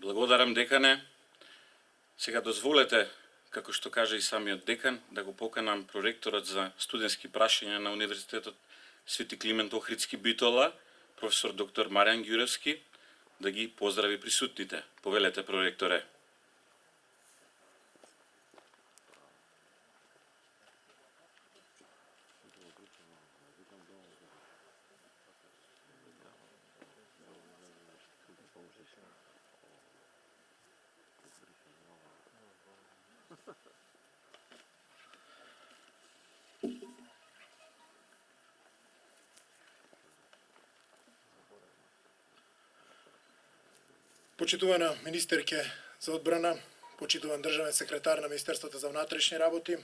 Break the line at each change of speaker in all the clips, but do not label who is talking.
Благодарам, декане. Сега дозволете, како што кажа и самиот декан, да го поканам проректорот за студентски прашања на Универзитетот Свети Климент Охридски Битола, професор доктор Маријан Ѓуревски, да ги поздрави присутните. Повелете, проректоре.
Почитувана министерке за одбрана, почитуван државен секретар на Министерството за внатрешни работи,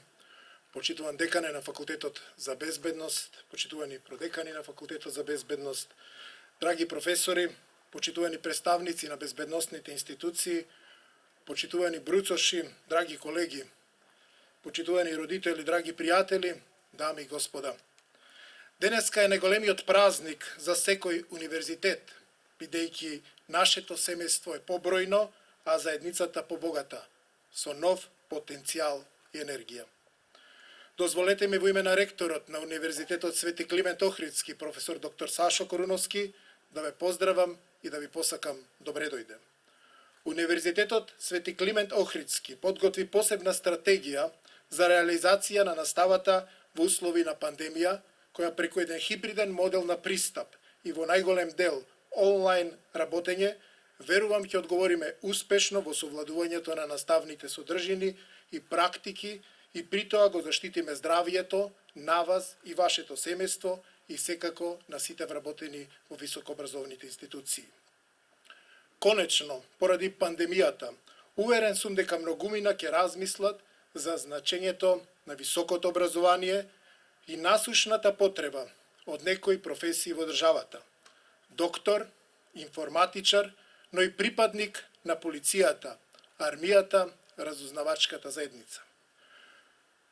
почитуван декане на Факултетот за безбедност, почитувани продекани на Факултетот за безбедност, драги професори, почитувани представници на безбедносните институции, почитувани бруцоши, драги колеги, почитувани родители, драги пријатели, дами и господа. Денеска е најголемиот празник за секој универзитет, бидејќи нашето семејство е побројно, а заедницата побогата, со нов потенцијал и енергија. Дозволете ми во име на ректорот на Универзитетот Свети Климент Охридски, професор доктор Сашо Коруновски, да ве поздравам и да ви посакам добре дојде. Универзитетот Свети Климент Охридски подготви посебна стратегија за реализација на наставата во услови на пандемија, која преку еден хибриден модел на пристап и во најголем дел онлайн работење, верувам ќе одговориме успешно во совладувањето на наставните содржини и практики и при тоа го заштитиме здравието на вас и вашето семејство и секако на сите вработени во високообразовните институции. Конечно, поради пандемијата, уверен сум дека многумина ќе размислат за значењето на високото образование и насушната потреба од некои професии во државата. Доктор, информатичар, но и припадник на полицијата, армијата, разузнавачката заедница.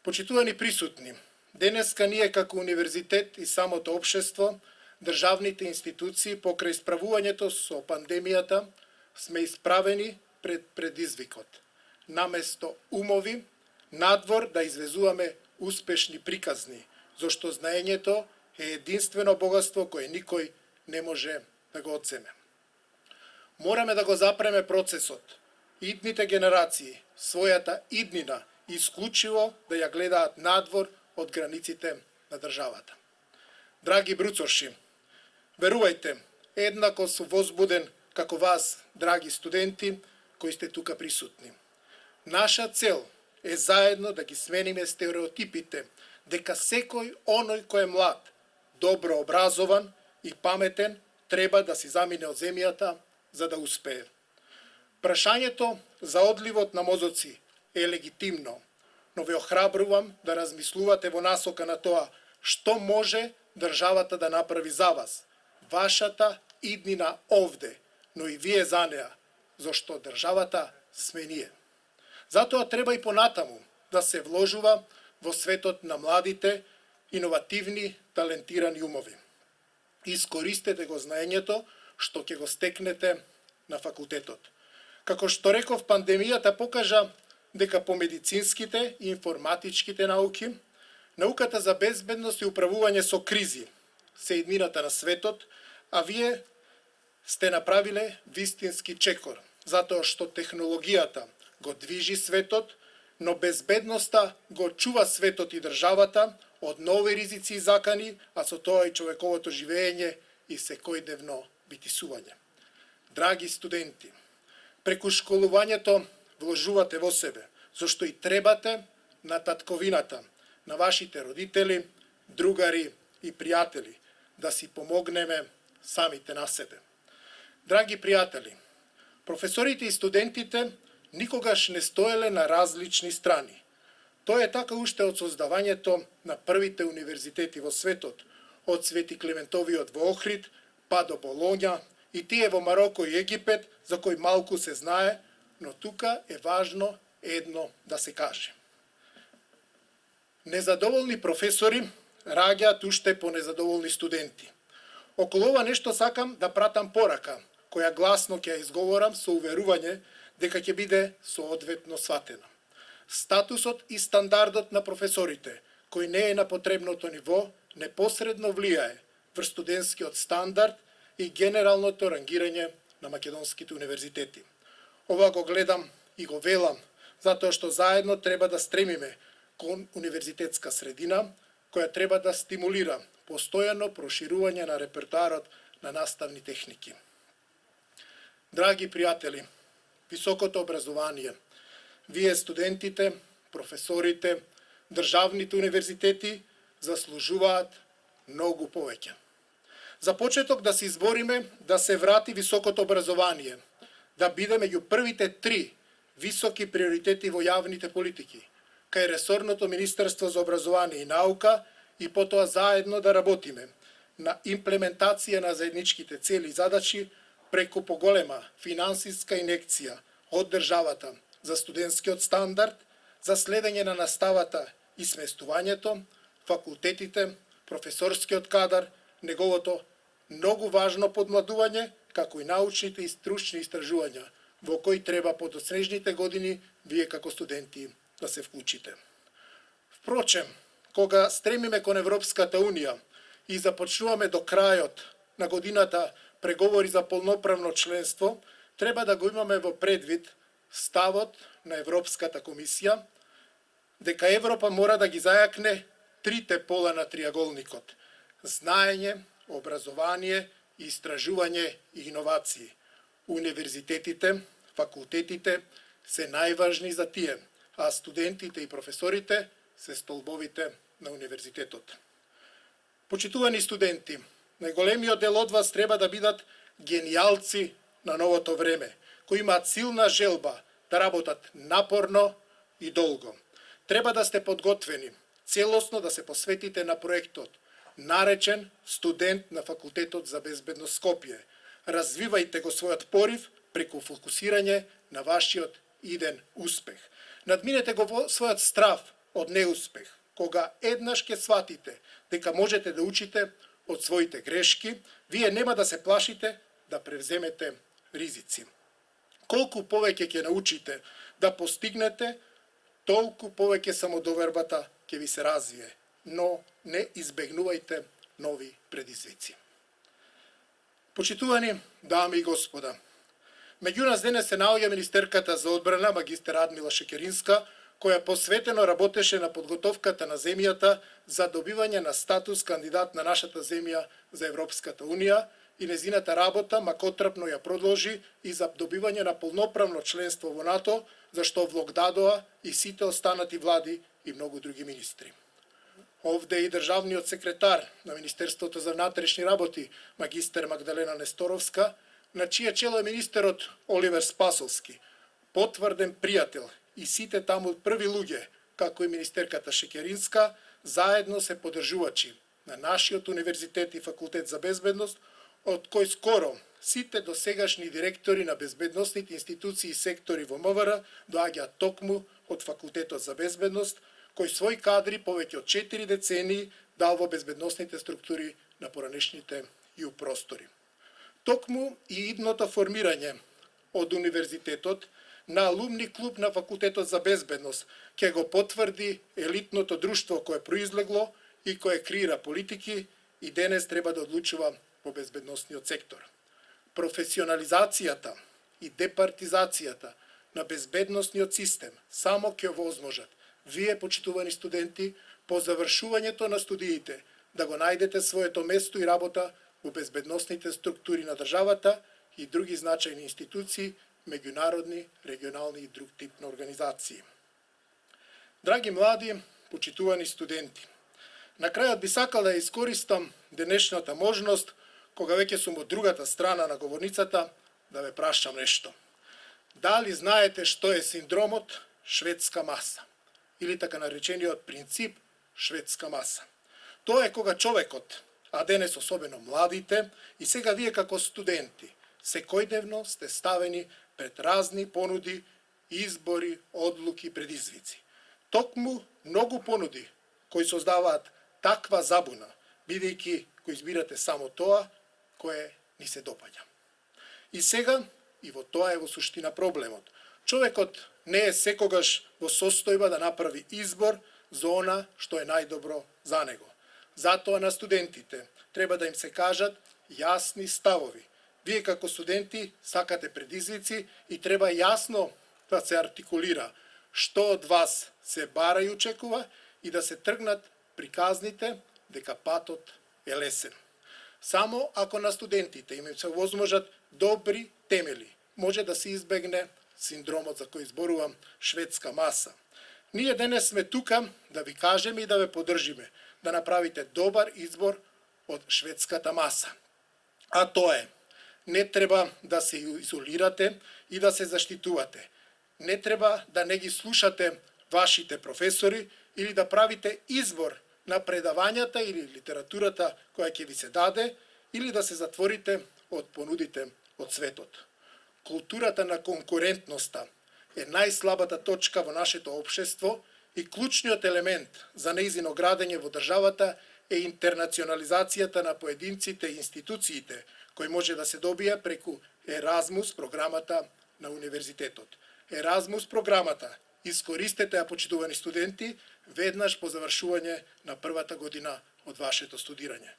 Почитувани присутни, денеска ние како универзитет и самото општество, државните институции покрај справувањето со пандемијата сме исправени пред предизвикот. Наместо умови, надвор да извезуваме успешни приказни, зашто знаењето е единствено богатство кое никој не може да го одземе. Мораме да го запреме процесот. Идните генерации, својата иднина, исклучиво да ја гледаат надвор од границите на државата. Драги бруцоши, верувајте, еднако сум возбуден како вас, драги студенти, кои сте тука присутни. Наша цел е заедно да ги смениме стереотипите дека секој оној кој е млад, добро образован и паметен треба да си замине од земјата за да успее. Прашањето за одливот на мозоци е легитимно, но ве охрабрувам да размислувате во насока на тоа што може државата да направи за вас, вашата иднина овде, но и вие за неа, зашто државата сме ние. Затоа треба и понатаму да се вложува во светот на младите, иновативни, талентирани умови. Искористете го знаењето што ќе го стекнете на факултетот. Како што реков, пандемијата покажа дека по медицинските и информатичките науки, науката за безбедност и управување со кризи се иднината на светот, а вие сте направиле вистински чекор, затоа што технологијата го движи светот, но безбедноста го чува светот и државата од нови ризици и закани, а со тоа и човековото живење и секојдневно битисување. Драги студенти, преку школувањето вложувате во себе, зашто и требате на татковината, на вашите родители, другари и пријатели, да си помогнеме самите на себе. Драги пријатели, професорите и студентите никогаш не стоеле на различни страни. Тоа е така уште од создавањето на првите универзитети во светот, од Свети Климентовиот во Охрид, па до Болоња, и тие во Мароко и Египет, за кој малку се знае, но тука е важно едно да се каже. Незадоволни професори раѓаат уште по незадоволни студенти. Околу ова нешто сакам да пратам порака, која гласно ќе ја изговорам со уверување дека ќе биде соодветно сватена. Статусот и стандардот на професорите, кој не е на потребното ниво, непосредно влијае врз студентскиот стандард и генералното рангирање на македонските универзитети. Ова го гледам и го велам, затоа што заедно треба да стремиме кон универзитетска средина, која треба да стимулира постојано проширување на репертоарот на наставни техники. Драги пријатели, високото образование, вие студентите, професорите, државните универзитети заслужуваат многу повеќе. За почеток да се избориме да се врати високото образование, да биде меѓу првите 3 високи приоритети во јавните политики, кај ресорното Министерство за образование и наука и потоа заедно да работиме на имплементација на заедничките цели и задачи преку поголема финансиска инекција од државата за студентскиот стандард, за следење на наставата и сместувањето, факултетите, професорскиот кадар, неговото многу важно подмладување, како и научните и стручни истражувања, во кои треба по доснежните години вие како студенти да се вклучите. Впрочем, кога стремиме кон Европската Унија и започнуваме до крајот на годината преговори за полноправно членство, треба да го имаме во предвид ставот на Европската комисија, дека Европа мора да ги зајакне 3 пола на триаголникот: знаење, образование, истражување и иновации. Универзитетите, факултетите се најважни за тие, а студентите и професорите се столбовите на универзитетот. Почитувани студенти, најголемиот дел од вас треба да бидат гениалци на новото време, кои имаат силна желба да работат напорно и долго. Треба да сте подготвени целосно да се посветите на проектот, наречен студент на Факултетот за безбедност Скопје. Развивајте го својот порив преку фокусирање на вашиот иден успех. Надминете го својот страв од неуспех, кога еднаш ќе сватите дека можете да учите од своите грешки, вие нема да се плашите да превземете ризици. Колку повеќе ќе научите да постигнете, толку повеќе самодовербата ќе ви се развие, но не избегнувајте нови предизвици. Почитувани дами и господа, меѓу нас денес се наоѓа министерката за одбрана магистер Радмила Шекеринска, која посветено работеше на подготовката на земјата за добивање на статус кандидат на нашата земја за Европската Унија и незината работа макотрапно ја продолжи и за добивање на полноправно членство во НАТО, за што влог дадоа и сите останати влади и многу други министри. Овде и државниот секретар на Министерството за внатрешни работи, магистер Магдалена Несторовска, на чие чело е министерот Оливер Спасовски, потврден пријател, и сите таму први луѓе, како и министерката Шекеринска, заедно се подржувачи на нашиот универзитет и факултет за безбедност, од кој скоро сите досегашни директори на безбедносните институции и сектори во МВР доаѓаат токму од факултетот за безбедност, кој свој кадри повеќе од 4 децении дал во безбедносните структури на поранешните ју простори. Токму и идното формирање од универзитетот на алумни клуб на факултетот за безбедност ќе го потврди елитното друштво кое произлегло и кое креира политики и денес треба да одлучува во безбедносниот сектор. Професионализацијата и департизацијата на безбедносниот систем само ќе овозможат вие, почитувани студенти, по завршувањето на студиите да го најдете своето место и работа во безбедносните структури на државата и други значајни институции, меѓународни, регионални и друг тип на организации. Драги млади, почитувани студенти, на крајот би сакал да искористам денешната можност, кога веќе сум од другата страна на говорницата, да ве прашам нешто. Дали знаете што е синдромот шведска маса? Или така наречениот принцип шведска маса? Тоа е кога човекот, а денес особено младите, и сега вие како студенти, секојдневно сте ставени пред разни понуди, избори, одлуки, предизвици. Токму многу понуди кои создаваат таква забуна, бидејќи го избирате само тоа кое ни се допаѓа. И сега, и во тоа е во суштина проблемот. Човекот не е секогаш во состојба да направи избор за она што е најдобро за него. Затоа на студентите треба да им се кажат јасни ставови. Вие како студенти сакате предизвици и треба јасно да се артикулира што од вас се бара и очекува и да се тргнат приказните дека патот е лесен. Само ако на студентите им се возможат добри темели, може да се избегне синдромот за кој зборувам шведска маса. Ние денес сме тука да ви кажеме и да ве поддржиме, да направите добар избор од шведската маса. А тоа е, не треба да се изолирате и да се заштитувате. Не треба да не ги слушате вашите професори или да правите избор на предавањата или литературата која ќе ви се даде, или да се затворите од понудите од светот. Културата на конкурентноста е најслабата точка во нашето општество и клучниот елемент за нејзино градење во државата е интернационализацијата на поединците и институциите, кој може да се добија преку Еразмус програмата на универзитетот. Еразмус програмата искористете ја, почитувани студенти, веднаш по завршување на првата година од вашето студирање.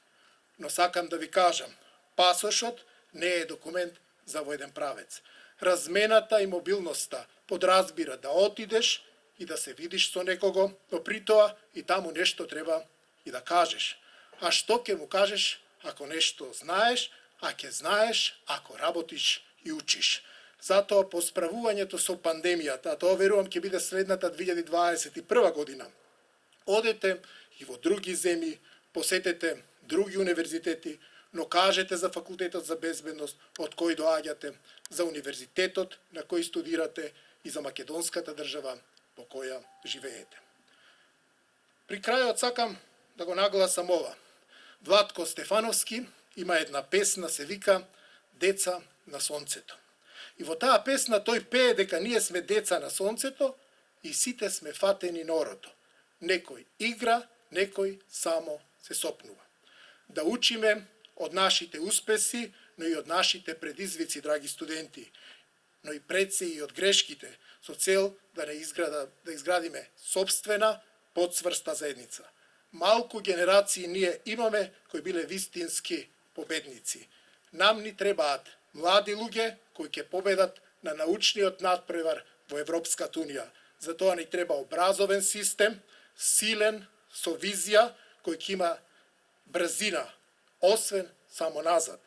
Но сакам да ви кажам, пасошот не е документ за воеден правец. Размената и мобилноста подразбира да отидеш и да се видиш со некого, но при тоа и таму нешто треба и да кажеш. А што ќе му кажеш ако нешто знаеш, а ќе знаеш ако работиш и учиш. Затоа по справувањето со пандемијата, а тоа верувам ќе биде следната 2021 година, одете и во други земји, посетете други универзитети, но кажете за факултетот за безбедност од кој доаѓате, за универзитетот на кој студирате и за македонската држава во која живеете. При крајот сакам да го нагласам ова. Владко Стефановски има една песна, се вика "Деца на сонцето". И во таа песна тој пее дека ние сме деца на сонцето и сите сме фатени на орото. Некој игра, некој само се сопнува. Да учиме од нашите успеси, но и од нашите предизвици, драги студенти, но и пред се и од грешките, со цел да изградиме собствена, подсврста заедница. Малку генерации ние имаме кои биле вистински победници. Нам ни требаат млади луѓе кои ќе победат на научниот надпревар во Европската унија. Затоа ни треба образовен систем, силен, со визија, кој ќе има брзина, освен само назад.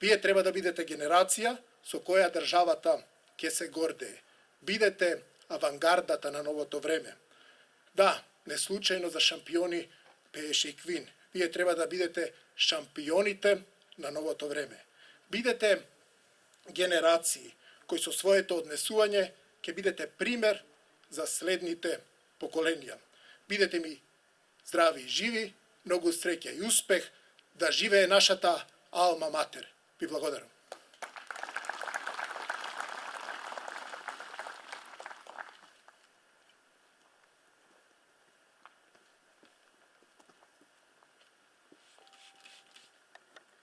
Вие треба да бидете генерација со која државата ќе се гордее. Бидете авангардата на новото време. Да, не случајно за шампиони пееше и Квин. Вие треба да бидете шампионите на новото време. Бидете генерации кои со своето однесување ќе бидете пример за следните поколенија. Бидете ми здрави и живи, многу среќа и успех, да живее нашата алма матер. Ви благодарам.